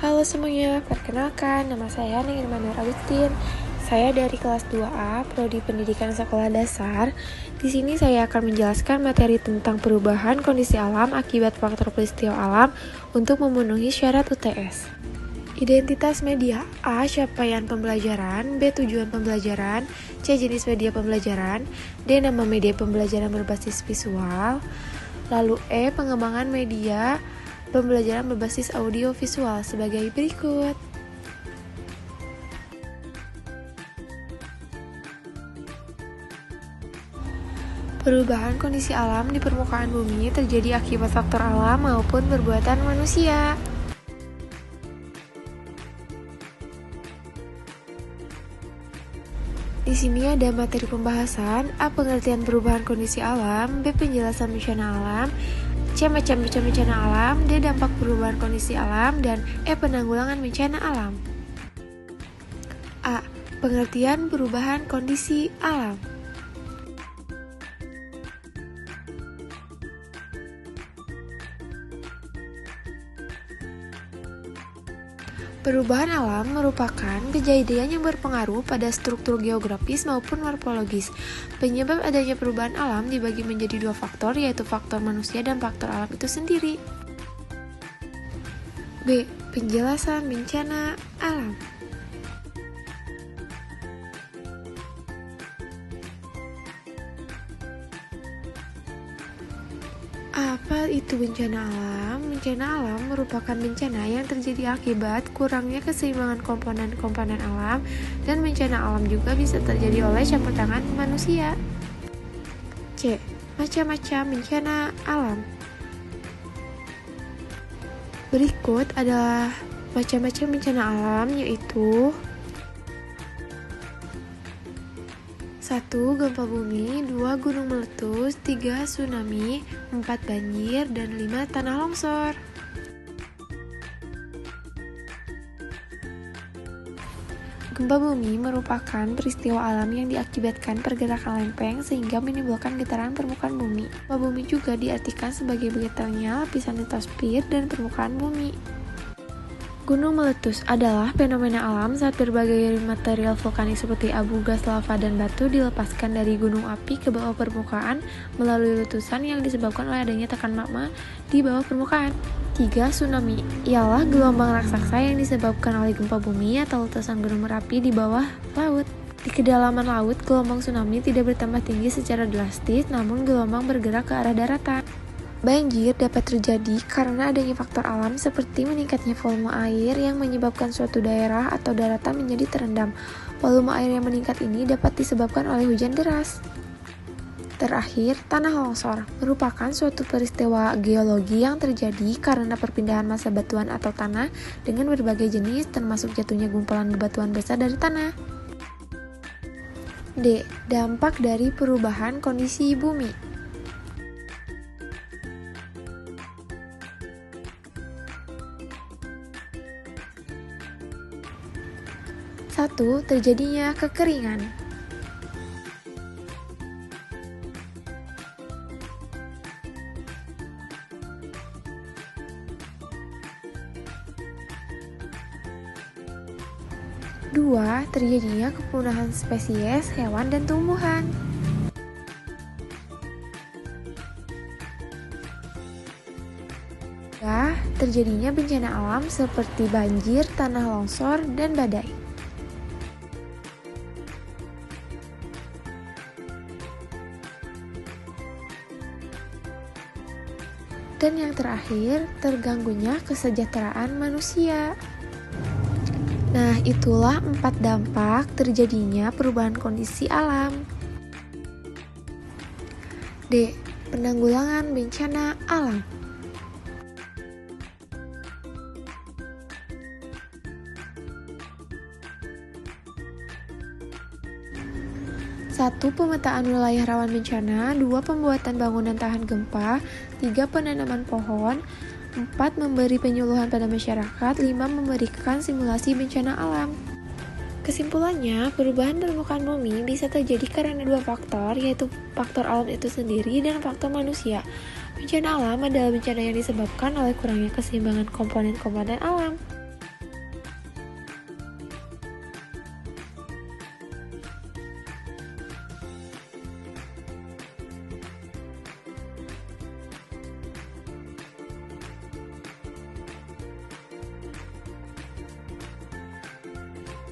Halo semuanya, perkenalkan nama saya Ningirman Nur Agustin. Saya dari kelas 2A, Prodi Pendidikan Sekolah Dasar. Di sini saya akan menjelaskan materi tentang perubahan kondisi alam akibat faktor peristiwa alam untuk memenuhi syarat UTS. Identitas media: A. Capaian pembelajaran, B. Tujuan pembelajaran, C. Jenis media pembelajaran, D. Nama media pembelajaran berbasis visual, lalu E. Pengembangan media pembelajaran berbasis audio visual sebagai berikut. Perubahan kondisi alam di permukaan bumi terjadi akibat faktor alam maupun perbuatan manusia. Di sini ada materi pembahasan: A. Pengertian perubahan kondisi alam, B. Penjelasan bencana alam, C. Macam-macam bencana alam, D. Dampak perubahan kondisi alam, dan E. Penanggulangan bencana alam. A. Pengertian perubahan kondisi alam. Perubahan alam merupakan kejadian yang berpengaruh pada struktur geografis maupun morfologis. Penyebab adanya perubahan alam dibagi menjadi dua faktor, yaitu faktor manusia dan faktor alam itu sendiri. B. Penjelasan bencana alam. Apa itu bencana alam? Bencana alam merupakan bencana yang terjadi akibat kurangnya keseimbangan komponen-komponen alam, dan bencana alam juga bisa terjadi oleh campur tangan manusia. C. Macam-macam bencana alam. Berikut adalah macam-macam bencana alam, yaitu 1. Gempa bumi, 2. Gunung meletus, 3. Tsunami, 4. Banjir, dan 5. Tanah longsor. Gempa bumi merupakan peristiwa alam yang diakibatkan pergerakan lempeng sehingga menimbulkan getaran permukaan bumi. Gempa bumi juga diartikan sebagai getarnya lapisan litosfer dan permukaan bumi. Gunung meletus adalah fenomena alam saat berbagai material vulkanik seperti abu, gas, lava, dan batu dilepaskan dari gunung api ke bawah permukaan melalui letusan yang disebabkan oleh adanya tekanan magma di bawah permukaan. 3. Tsunami ialah gelombang raksasa yang disebabkan oleh gempa bumi atau letusan gunung berapi di bawah laut. Di kedalaman laut, gelombang tsunami tidak bertambah tinggi secara drastis, namun gelombang bergerak ke arah daratan. Banjir dapat terjadi karena adanya faktor alam seperti meningkatnya volume air yang menyebabkan suatu daerah atau daratan menjadi terendam. Volume air yang meningkat ini dapat disebabkan oleh hujan deras. Terakhir, tanah longsor merupakan suatu peristiwa geologi yang terjadi karena perpindahan massa batuan atau tanah dengan berbagai jenis, termasuk jatuhnya gumpalan bebatuan besar dari tanah. D. Dampak dari perubahan kondisi bumi. 1. Terjadinya kekeringan. 2. Terjadinya kepunahan spesies hewan dan tumbuhan. 3. Terjadinya bencana alam seperti banjir, tanah longsor, dan badai. Dan yang terakhir, terganggunya kesejahteraan manusia. Nah, itulah 4 dampak terjadinya perubahan kondisi alam. D. Penanggulangan bencana alam. 1. Pemetaan wilayah rawan bencana. 2. Pembuatan bangunan tahan gempa. 3. Penanaman pohon. 4. Memberi penyuluhan pada masyarakat. 5. Memberikan simulasi bencana alam. Kesimpulannya, perubahan permukaan bumi bisa terjadi karena dua faktor, yaitu faktor alam itu sendiri dan faktor manusia. Bencana alam adalah bencana yang disebabkan oleh kurangnya keseimbangan komponen-komponen alam.